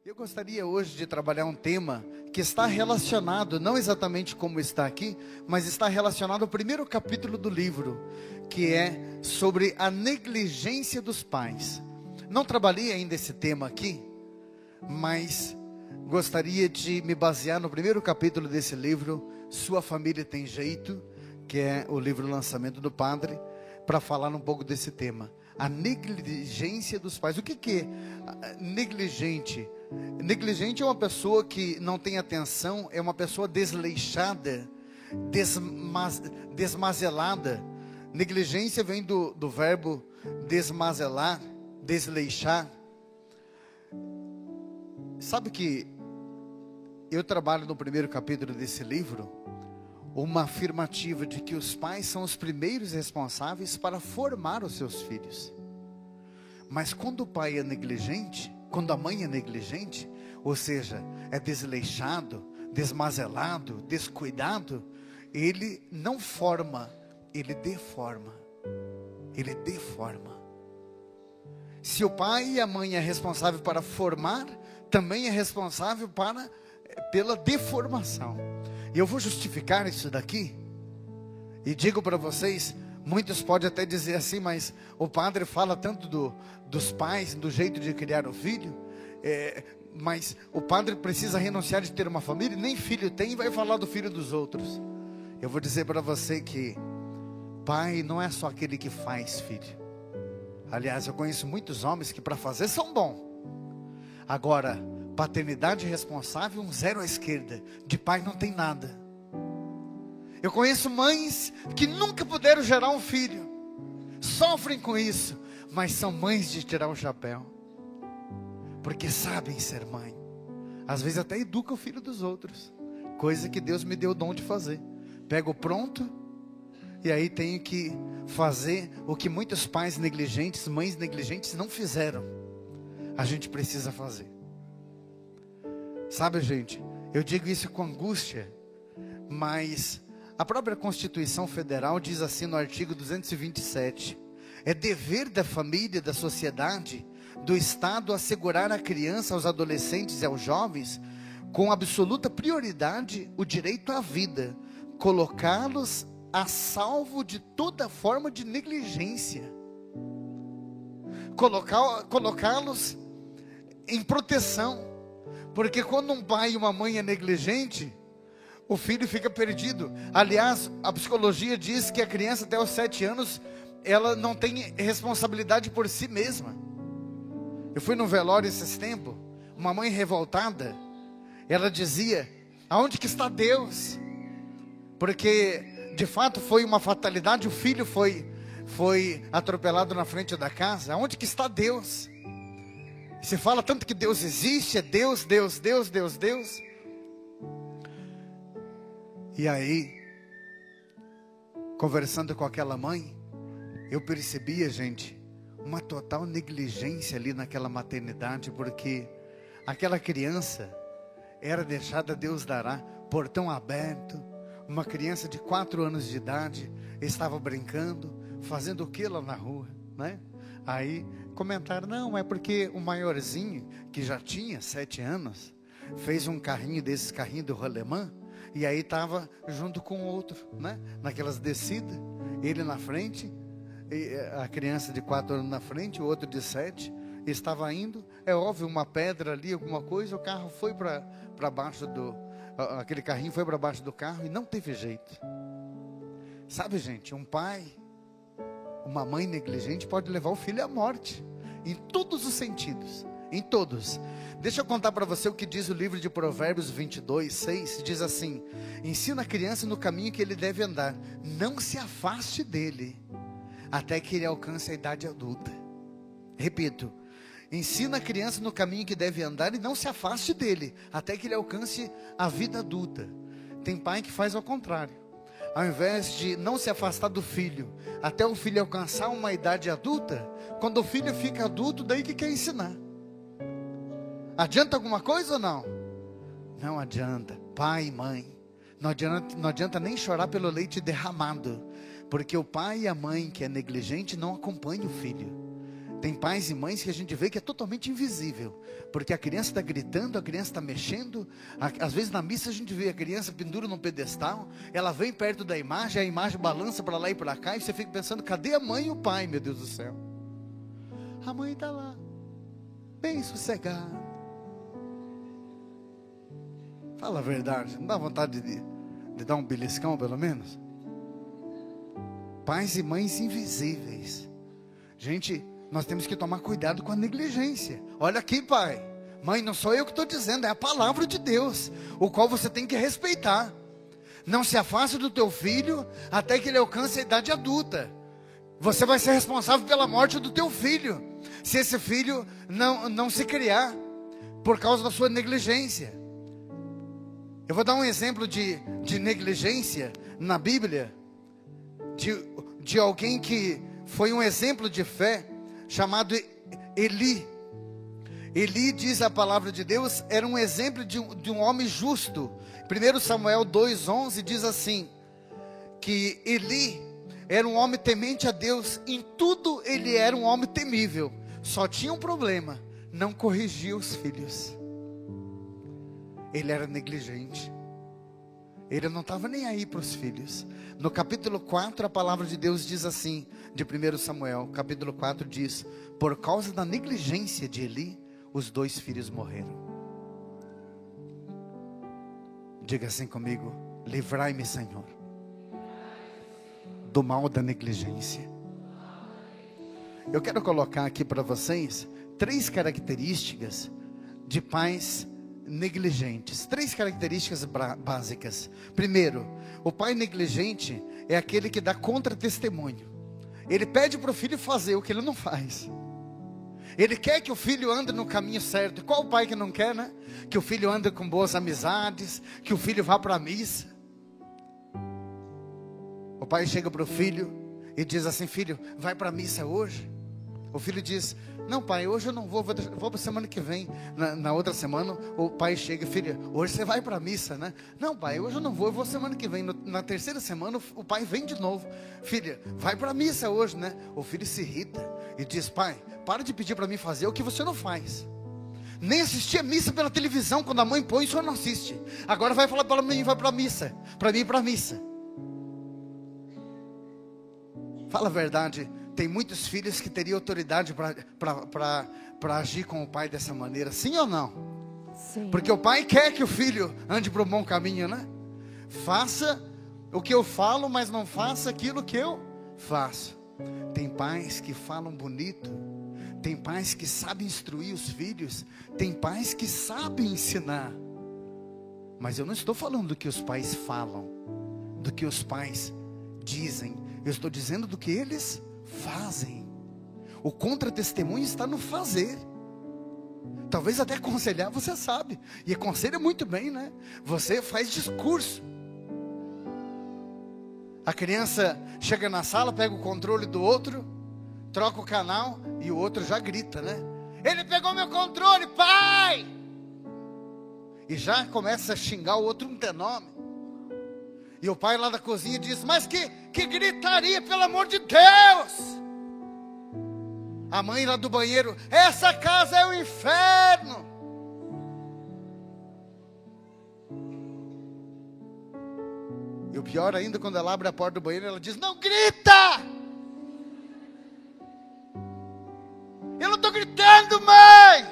Eu gostaria hoje de trabalhar um tema que está relacionado, não exatamente como está aqui, mas está relacionado ao primeiro capítulo do livro, que é sobre a negligência dos pais. Não trabalhei ainda esse tema aqui, mas gostaria de me basear no primeiro capítulo desse livro, Sua Família Tem Jeito, que é o livro Lançamento do Padre, para falar um pouco desse tema. A negligência dos pais. O que é negligente? Negligente é uma pessoa que não tem atenção, é uma pessoa desleixada, desmazelada. Negligência vem do verbo desmazelar, desleixar. Sabe que eu trabalho no primeiro capítulo desse livro uma afirmativa de que os pais são os primeiros responsáveis para formar os seus filhos. Mas quando o pai é negligente, quando a mãe é negligente, ou seja, é desleixado, desmazelado, descuidado, ele não forma, ele deforma. Ele deforma. Se o pai e a mãe é responsável para formar, também é responsável pela deformação. E eu vou justificar isso daqui. E digo para vocês, muitos podem até dizer assim, mas o padre fala tanto dos pais, do jeito de criar o filho, mas o padre precisa renunciar de ter uma família, nem filho tem e vai falar do filho dos outros. Eu vou dizer para você que pai não é só aquele que faz filho. Aliás, eu conheço muitos homens que para fazer são bons. Agora, paternidade responsável, um zero à esquerda. De pai não tem nada. Eu conheço mães que nunca puderam gerar um filho. Sofrem com isso, mas são mães de tirar o chapéu. Porque sabem ser mãe. Às vezes até educa o filho dos outros. Coisa que Deus me deu o dom de fazer. Pego pronto, e aí tenho que fazer o que muitos pais negligentes, mães negligentes não fizeram. A gente precisa fazer. Sabe, gente, eu digo isso com angústia, mas a própria Constituição Federal diz assim no artigo 227, é dever da família, da sociedade, do Estado assegurar à criança, aos adolescentes e aos jovens, com absoluta prioridade, o direito à vida, colocá-los a salvo de toda forma de negligência, colocá-los em proteção. Porque quando um pai e uma mãe é negligente, o filho fica perdido. Aliás, a psicologia diz que a criança até os 7 anos, ela não tem responsabilidade por si mesma. Eu fui no velório esses tempos, uma mãe revoltada, ela dizia, aonde que está Deus? Porque de fato foi uma fatalidade, o filho foi atropelado na frente da casa. Aonde que está Deus? Se fala tanto que Deus existe, é Deus, Deus, Deus, Deus, Deus. E aí, conversando com aquela mãe, eu percebia, gente, uma total negligência ali naquela maternidade, porque aquela criança era deixada, Deus dará, portão aberto. Uma criança de 4 anos de idade estava brincando, fazendo o que lá na rua, né? Aí comentaram, não, é porque o maiorzinho, que já tinha 7 anos, fez um carrinho desses carrinhos do rolemã, e aí estava junto com o outro, né? Naquelas descidas, ele na frente, a criança de 4 anos na frente, o outro de 7, estava indo, é óbvio, uma pedra ali, alguma coisa, o carro foi para baixo aquele carrinho foi para baixo do carro e não teve jeito. Sabe, gente, um pai, uma mãe negligente pode levar o filho à morte, em todos os sentidos, em todos. Deixa eu contar para você o que diz o livro de Provérbios 22:6, diz assim, ensina a criança no caminho que ele deve andar, não se afaste dele, até que ele alcance a idade adulta. Repito, ensina a criança no caminho que deve andar e não se afaste dele, até que ele alcance a vida adulta. Tem pai que faz ao contrário. Ao invés de não se afastar do filho, até o filho alcançar uma idade adulta, quando o filho fica adulto, daí que quer ensinar. Adianta alguma coisa ou não? Não adianta, pai e mãe. Não adianta nem chorar pelo leite derramado, porque o pai e a mãe que é negligente não acompanham o filho. Tem pais e mães que a gente vê que é totalmente invisível, porque a criança está gritando, a criança está mexendo. Às vezes na missa a gente vê a criança pendura num pedestal, ela vem perto da imagem, a imagem balança para lá e para cá, e você fica pensando, cadê a mãe e o pai, meu Deus do céu? A mãe está lá, bem sossegada. Fala a verdade, não dá vontade de dar um beliscão pelo menos? Pais e mães invisíveis. Gente, nós temos que tomar cuidado com a negligência. Olha aqui, pai, mãe, não sou eu que estou dizendo, é a palavra de Deus, o qual você tem que respeitar. Não se afaste do teu filho até que ele alcance a idade adulta. Você vai ser responsável pela morte do teu filho, se esse filho não se criar por causa da sua negligência. Eu vou dar um exemplo de negligência na Bíblia, de alguém que foi um exemplo de fé, chamado Eli. Eli, diz a palavra de Deus, era um exemplo de um homem justo. 1 Samuel 2,11 diz assim, que Eli era um homem temente a Deus, em tudo ele era um homem temível, só tinha um problema, não corrigia os filhos. Ele era negligente, ele não estava nem aí para os filhos. No capítulo 4 a palavra de Deus diz assim, de 1 Samuel, capítulo 4 diz, por causa da negligência de Eli, os 2 filhos morreram. Diga assim comigo, livrai-me, Senhor, do mal da negligência. Eu quero colocar aqui para vocês 3 características de pais negligentes. 3 características básicas. Primeiro, o pai negligente é aquele que dá contra-testemunho. Ele pede para o filho fazer o que ele não faz. Ele quer que o filho ande no caminho certo. E qual pai que não quer, né? Que o filho ande com boas amizades, que o filho vá para a missa. O pai chega para o filho e diz assim, filho, vai para a missa hoje? O filho diz, não pai, hoje eu não vou para a semana que vem. Na outra semana o pai chega, filho, hoje você vai para a missa, né? Não pai, hoje eu não vou, eu vou semana que vem. Na terceira semana o pai vem de novo, filha, vai para a missa hoje, né? O filho se irrita e diz, pai, para de pedir para mim fazer o que você não faz. Nem assistir a missa pela televisão, quando a mãe põe, o senhor não assiste. Agora vai falar para mim, vai para a missa, para mim ir para a missa. Fala a verdade, tem muitos filhos que teriam autoridade para agir com o pai dessa maneira, sim ou não? Sim. Porque o pai quer que o filho ande para o bom caminho, né? Faça o que eu falo, mas não faça aquilo que eu faço. Tem pais que falam bonito, tem pais que sabem instruir os filhos, tem pais que sabem ensinar. Mas eu não estou falando do que os pais falam, do que os pais dizem, eu estou dizendo do que eles fazem. O contra-testemunho está no fazer. Talvez até aconselhar você sabe, e aconselha muito bem, né? Você faz discurso. A criança chega na sala, pega o controle do outro, troca o canal e o outro já grita, né? Ele pegou meu controle, pai! E já começa a xingar o outro, não tem nome. E o pai lá da cozinha diz, mas que gritaria, pelo amor de Deus! A mãe lá do banheiro, essa casa é o inferno! E o pior ainda, quando ela abre a porta do banheiro, ela diz, não grita! Eu não estou gritando, mãe!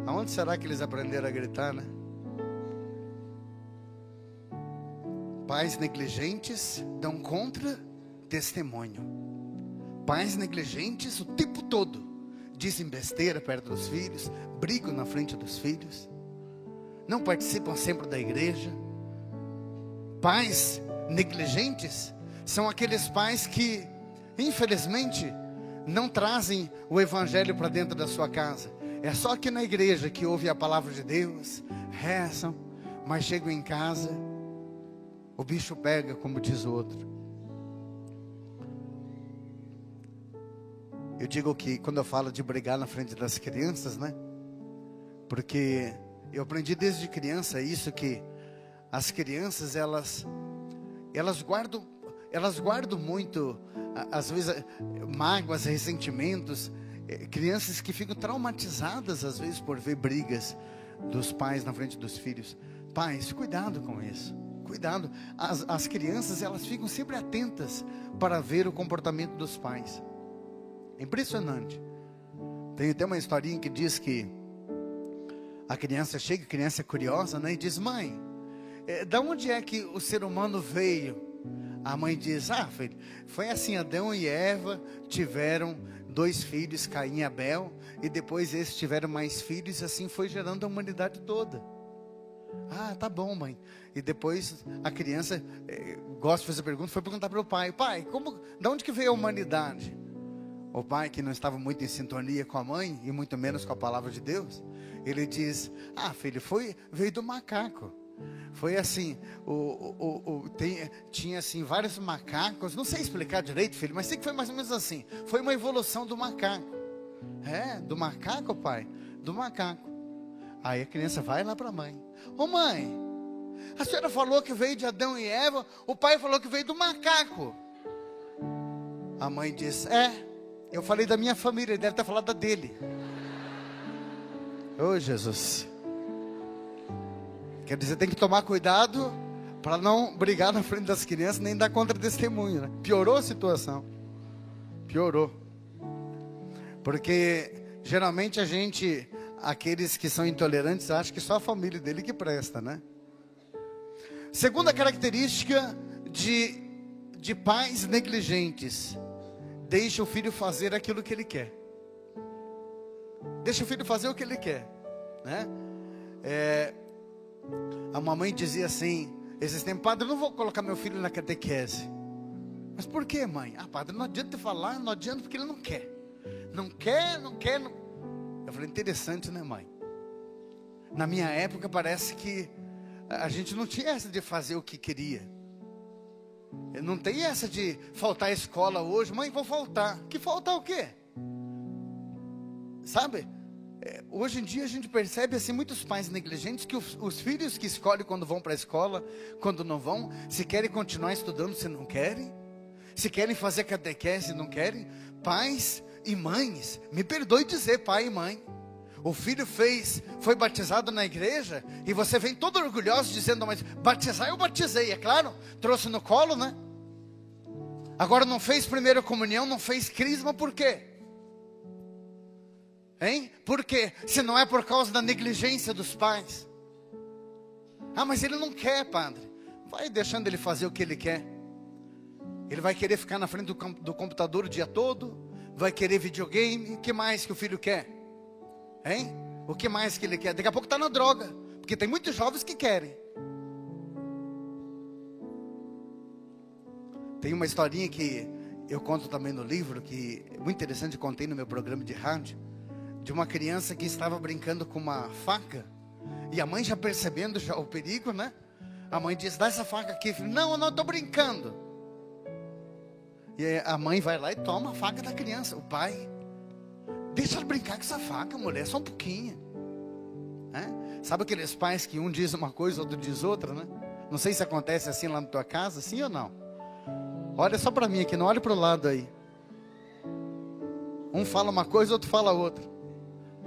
Aonde será que eles aprenderam a gritar, né? Pais negligentes dão contra-testemunho. Pais negligentes o tempo todo dizem besteira perto dos filhos, brigam na frente dos filhos, não participam sempre da igreja. Pais negligentes são aqueles pais que, infelizmente, não trazem o evangelho para dentro da sua casa. É só aqui na igreja que ouvem a palavra de Deus, rezam, mas chegam em casa, o bicho pega, como diz o outro. Eu digo que quando eu falo de brigar na frente das crianças, né? Porque eu aprendi desde criança isso, que as crianças, elas guardam muito às vezes mágoas, ressentimentos, crianças que ficam traumatizadas às vezes por ver brigas dos pais na frente dos filhos. Pais, cuidado com isso, cuidado. As crianças, elas ficam sempre atentas para ver o comportamento dos pais. É impressionante. Tem até uma historinha que diz que a criança chega, a criança é curiosa, né, e diz: mãe, da onde é que o ser humano veio? A mãe diz: filho, foi assim, Adão e Eva tiveram 2 filhos, Caim e Abel, e depois eles tiveram mais filhos, e assim foi gerando a humanidade toda. Tá bom, mãe. E depois a criança gosta de fazer pergunta, foi perguntar para o pai: pai, da onde que veio a humanidade? O pai, que não estava muito em sintonia com a mãe, e muito menos com a palavra de Deus, ele diz: filho, veio do macaco. Foi assim, tinha assim vários macacos, não sei explicar direito, filho, mas sei que foi mais ou menos assim. Foi uma evolução do macaco. Do macaco, pai? Do macaco. Aí a criança vai lá para a mãe: ô mãe, a senhora falou que veio de Adão e Eva, o pai falou que veio do macaco. A mãe diz: eu falei da minha família, ele deve ter falado da dele. Ô Jesus. Quer dizer, tem que tomar cuidado para não brigar na frente das crianças, nem dar contra-testemunho, né? Piorou a situação. Piorou. Porque geralmente aqueles que são intolerantes, acham que só a família dele que presta, né? Segunda característica de pais negligentes: deixa o filho fazer aquilo que ele quer. Deixa o filho fazer o que ele quer, né? A mamãe dizia assim, esses tempos: padre, eu não vou colocar meu filho na catequese. Mas por que, mãe? Padre, não adianta falar, não adianta, porque ele não quer. Não quer. Eu falei: interessante, né, mãe? Na minha época parece que a gente não tinha essa de fazer o que queria. Não tem essa de faltar a escola hoje. Mãe, vou faltar. Que faltar o quê? Sabe? Hoje em dia a gente percebe assim muitos pais negligentes, que os filhos que escolhem quando vão para a escola, quando não vão, se querem continuar estudando, se não querem, se querem fazer catequese, não querem. Pais e mães, me perdoe dizer, pai e mãe, o filho foi batizado na igreja, e você vem todo orgulhoso dizendo: mas batizar eu batizei, é claro, trouxe no colo, né? Agora não fez primeira comunhão, não fez crisma, por quê? Hein? Por quê? Se não é por causa da negligência dos pais. Mas ele não quer, padre. Vai deixando ele fazer o que ele quer. Ele vai querer ficar na frente do computador o dia todo, vai querer videogame. O que mais que o filho quer? Hein? O que mais que ele quer? Daqui a pouco está na droga, porque tem muitos jovens que querem. Tem uma historinha que eu conto também no livro, que é muito interessante, contei no meu programa de rádio, de uma criança que estava brincando com uma faca, e a mãe já percebendo o perigo, né? A mãe diz: dá essa faca aqui, filho. Não, eu não estou brincando. E aí a mãe vai lá e toma a faca da criança. O pai: deixa ela brincar com essa faca, mulher, só um pouquinho. Sabe aqueles pais que um diz uma coisa, outro diz outra, né? Não sei se acontece assim lá na tua casa, sim ou não? Olha só para mim aqui, não olhe para o lado aí. Um fala uma coisa, outro fala outra.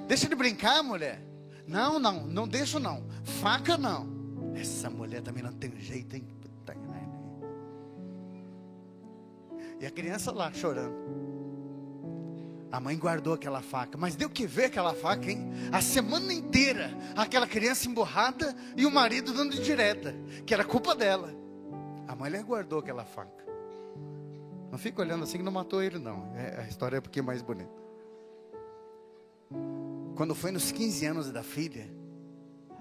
Deixa ele brincar, mulher. Não deixo não. Faca não. Essa mulher também não tem jeito, hein? E a criança lá chorando. A mãe guardou aquela faca, mas deu que ver aquela faca, hein? A semana inteira, aquela criança emburrada e o marido dando de direta, que era culpa dela. A mãe guardou aquela faca. Não fica olhando assim que não matou ele, não. A história é um pouquinho mais bonita. Quando foi nos 15 anos da filha,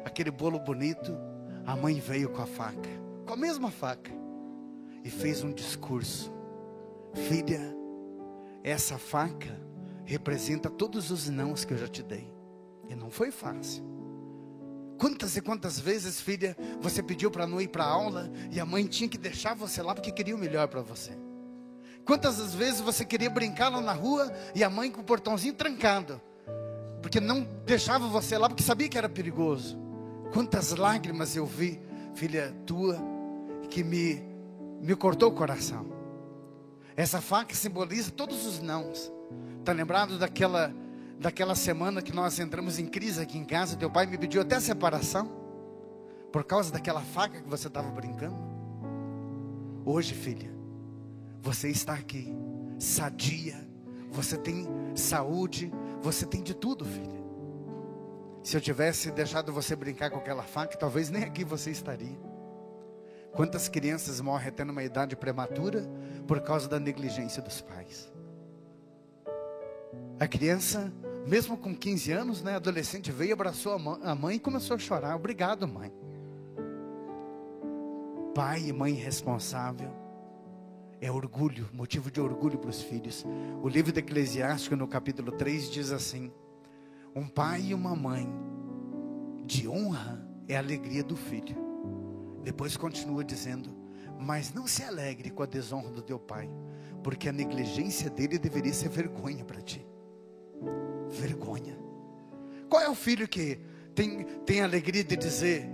aquele bolo bonito, a mãe veio com a faca, com a mesma faca, e fez um discurso: filha, essa faca representa todos os nãos que eu já te dei. E não foi fácil. Quantas e quantas vezes, filha, você pediu para não ir para a aula, e a mãe tinha que deixar você lá porque queria o melhor para você. Quantas vezes você queria brincar lá na rua, e a mãe com o portãozinho trancado, porque não deixava você lá, porque sabia que era perigoso. Quantas lágrimas eu vi, filha tua, que me cortou o coração. Essa faca simboliza todos os nãos. Está lembrado daquela semana que nós entramos em crise aqui em casa? Teu pai me pediu até separação por causa daquela faca que você estava brincando. Hoje, filha, você está aqui, sadia, você tem saúde, você tem de tudo, filha. Se eu tivesse deixado você brincar com aquela faca, talvez nem aqui você estaria. Quantas crianças morrem até numa idade prematura por causa da negligência dos pais? A criança, mesmo com 15 anos, né, adolescente, veio, abraçou a mãe e começou a chorar. Obrigado, mãe. Pai e mãe responsável é orgulho, motivo de orgulho para os filhos. O livro de Eclesiástico, no capítulo 3, diz assim: um pai e uma mãe de honra é a alegria do filho. Depois continua dizendo: mas não se alegre com a desonra do teu pai, porque a negligência dele deveria ser vergonha para ti. Vergonha. Qual é o filho que tem alegria de dizer,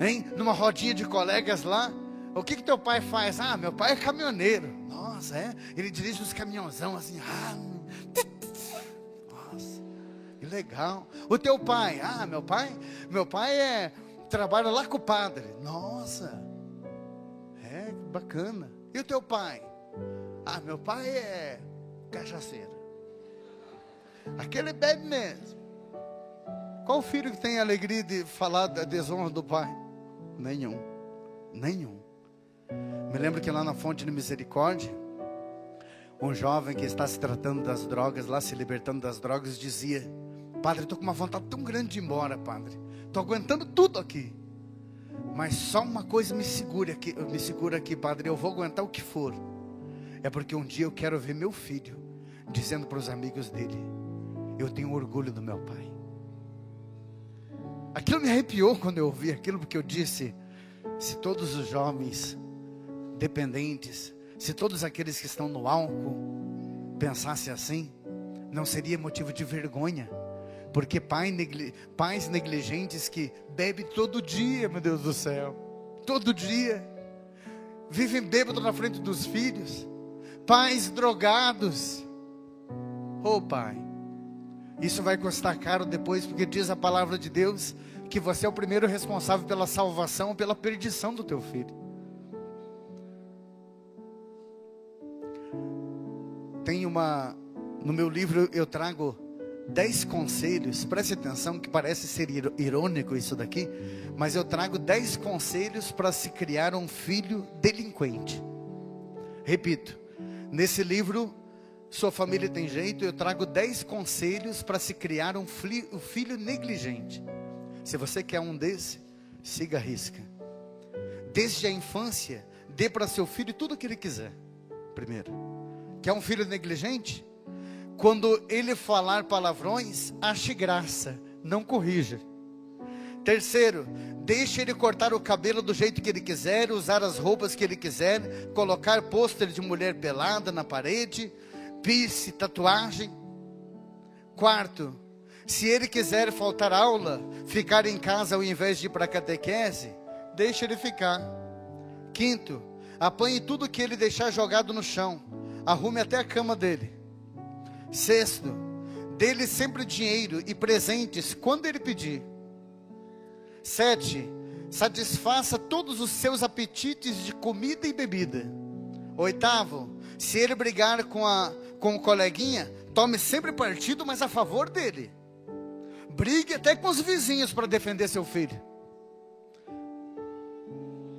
hein? Numa rodinha de colegas lá, o que teu pai faz? Ah, meu pai é caminhoneiro. Nossa, é? Ele dirige uns caminhãozão assim. Nossa, que legal. O teu pai? Ah, meu pai trabalha lá com o padre. Nossa, bacana. E o teu pai? Ah, meu pai é cachaceiro. Aquele bebe mesmo. Qual o filho que tem a alegria de falar da desonra do pai? Nenhum. Me lembro que lá na Fonte de Misericórdia, um jovem que está se tratando das drogas, lá se libertando das drogas, dizia: padre, estou com uma vontade tão grande de ir embora, padre. Estou aguentando tudo aqui, mas só uma coisa me segura aqui, padre. Eu vou aguentar o que for. É porque um dia eu quero ver meu filho dizendo para os amigos dele: eu tenho orgulho do meu pai. Aquilo me arrepiou quando eu ouvi aquilo, porque eu disse: se todos os jovens dependentes, se todos aqueles que estão no álcool pensassem assim, não seria motivo de vergonha. Porque pais negligentes que bebem todo dia, meu Deus do céu, todo dia, vivem bêbados na frente dos filhos, pais drogados. Oh pai, isso vai custar caro depois, porque diz a palavra de Deus que você é o primeiro responsável pela salvação ou pela perdição do teu filho. No meu livro eu trago 10 conselhos, preste atenção que parece ser irônico isso daqui, mas eu trago 10 conselhos para se criar um filho delinquente. Repito, nesse livro, Sua Família Tem Jeito, eu trago 10 conselhos para se criar um filho negligente. Se você quer um desse, siga a risca. Desde a infância, dê para seu filho tudo o que ele quiser. Primeiro, quer um filho negligente? Quando ele falar palavrões, ache graça, não corrija. Terceiro, deixe ele cortar o cabelo do jeito que ele quiser, usar as roupas que ele quiser, colocar pôster de mulher pelada na parede, piercing, tatuagem. Quarto, se ele quiser faltar aula, ficar em casa ao invés de ir para a catequese, deixe ele ficar. Quinto, apanhe tudo que ele deixar jogado no chão, arrume até a cama dele. Sexto, dê-lhe sempre dinheiro e presentes quando ele pedir. 7, satisfaça todos os seus apetites de comida e bebida. 8, se ele brigar com o coleguinha, tome sempre partido, mas a favor dele. Brigue até com os vizinhos para defender seu filho.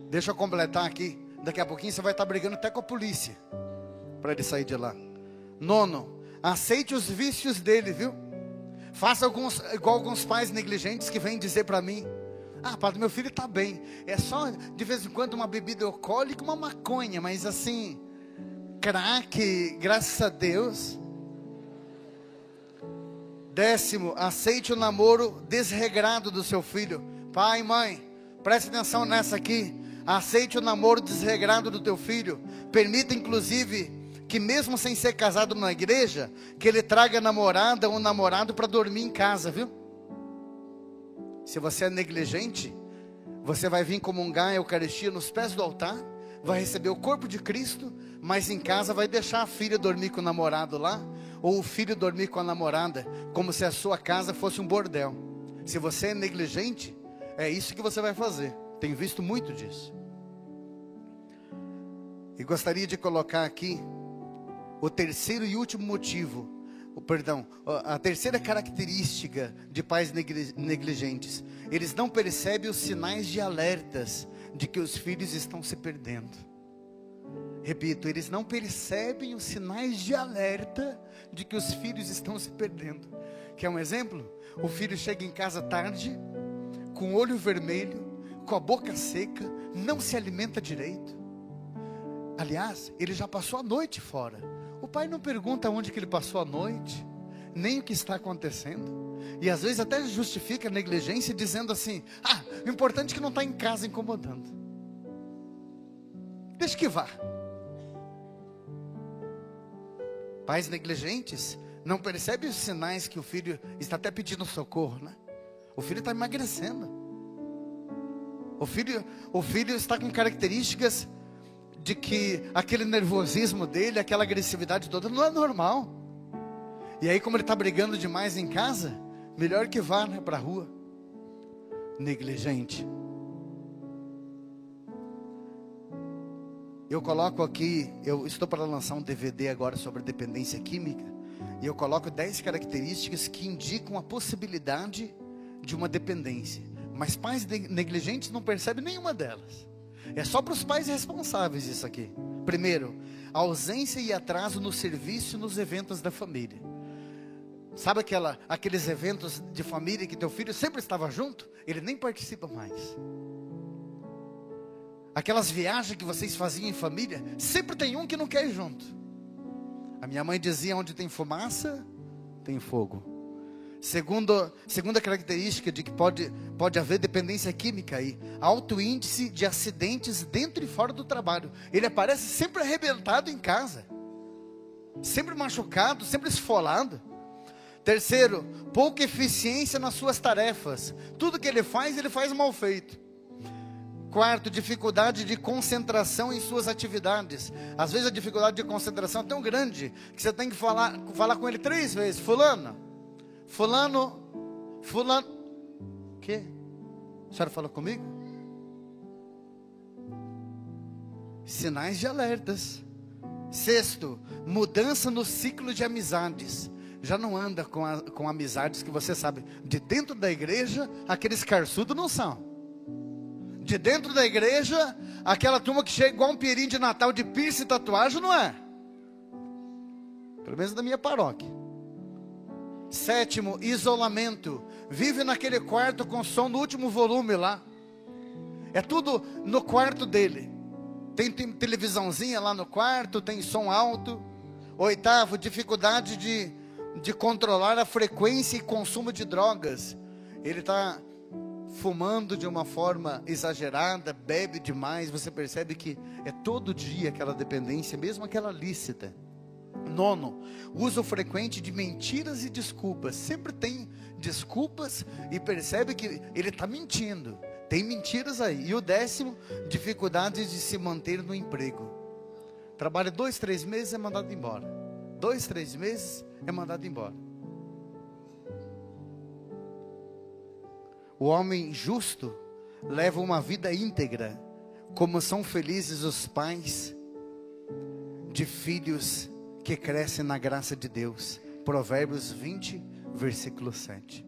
Deixa eu completar aqui. Daqui a pouquinho você vai estar brigando até com a polícia para ele sair de lá. 9, aceite os vícios dele, viu? Faça igual alguns pais negligentes que vêm dizer para mim: ah, padre, meu filho está bem, é só de vez em quando uma bebida alcoólica, uma maconha, mas assim, crack, graças a Deus. 10, aceite o namoro desregrado do seu filho. Pai e mãe, preste atenção nessa aqui. Aceite o namoro desregrado do teu filho. Permita inclusive que mesmo sem ser casado na igreja, que ele traga a namorada ou namorado para dormir em casa, viu? Se você é negligente, você vai vir comungar a Eucaristia nos pés do altar, vai receber o corpo de Cristo, mas em casa vai deixar a filha dormir com o namorado lá, ou o filho dormir com a namorada, como se a sua casa fosse um bordel. Se você é negligente, é isso que você vai fazer. Tenho visto muito disso. E gostaria de colocar aqui o terceiro e último motivo, a terceira característica de pais negligentes. Eles não percebem os sinais de alertas de que os filhos estão se perdendo. Repito, eles não percebem os sinais de alerta de que os filhos estão se perdendo. Quer um exemplo? O filho chega em casa tarde, com o olho vermelho, com a boca seca, não se alimenta direito. Aliás, ele já passou a noite fora. O pai não pergunta onde que ele passou a noite, nem o que está acontecendo. E às vezes até justifica a negligência dizendo assim: o importante é que não está em casa incomodando. Deixa que vá. Pais negligentes não percebem os sinais que o filho está até pedindo socorro, né? O filho está emagrecendo. O filho está com características de que aquele nervosismo dele, aquela agressividade toda não é normal. E aí, como ele está brigando demais em casa, melhor que vá, né, para a rua. Negligente. Eu coloco aqui, eu estou para lançar um DVD agora sobre dependência química, e eu coloco 10 características que indicam a possibilidade de uma dependência. Mas pais negligentes não percebem nenhuma delas. É só para os pais responsáveis isso aqui. Primeiro, ausência e atraso no serviço e nos eventos da família. Sabe aqueles eventos de família que teu filho sempre estava junto? Ele nem participa mais. Aquelas viagens que vocês faziam em família, sempre tem um que não quer ir junto. A minha mãe dizia: onde tem fumaça, tem fogo. Segunda característica de que pode haver dependência química aí: alto índice de acidentes dentro e fora do trabalho. Ele aparece sempre arrebentado em casa, sempre machucado, sempre esfolado. Terceiro, pouca eficiência nas suas tarefas. Tudo que ele faz mal feito. Quarto, dificuldade de concentração em suas atividades. Às vezes a dificuldade de concentração é tão grande que você tem que falar com ele 3 vezes. Fulano. O quê? A senhora falou comigo? Sinais de alertas. Sexto, mudança no ciclo de amizades. Já não anda com amizades que você sabe, de dentro da igreja, aqueles carçudos não são. De dentro da igreja, aquela turma que chega igual um perim de Natal de piercing e tatuagem, não é? Pelo menos da minha paróquia. Sétimo, isolamento. Vive naquele quarto com som no último volume lá. É tudo no quarto dele. Tem televisãozinha lá no quarto, tem som alto. Oitavo, dificuldade de controlar a frequência e consumo de drogas. Ele está fumando de uma forma exagerada, bebe demais. Você percebe que é todo dia aquela dependência, mesmo aquela lícita. Nono, uso frequente de mentiras e desculpas. Sempre tem desculpas e percebe que ele está mentindo. Tem mentiras aí. E o 10º, dificuldade de se manter no emprego. Trabalha 2, 3 meses, é mandado embora. 2, 3 meses, é mandado embora. O homem justo leva uma vida íntegra, como são felizes os pais de filhos que crescem na graça de Deus. Provérbios 20, versículo 7.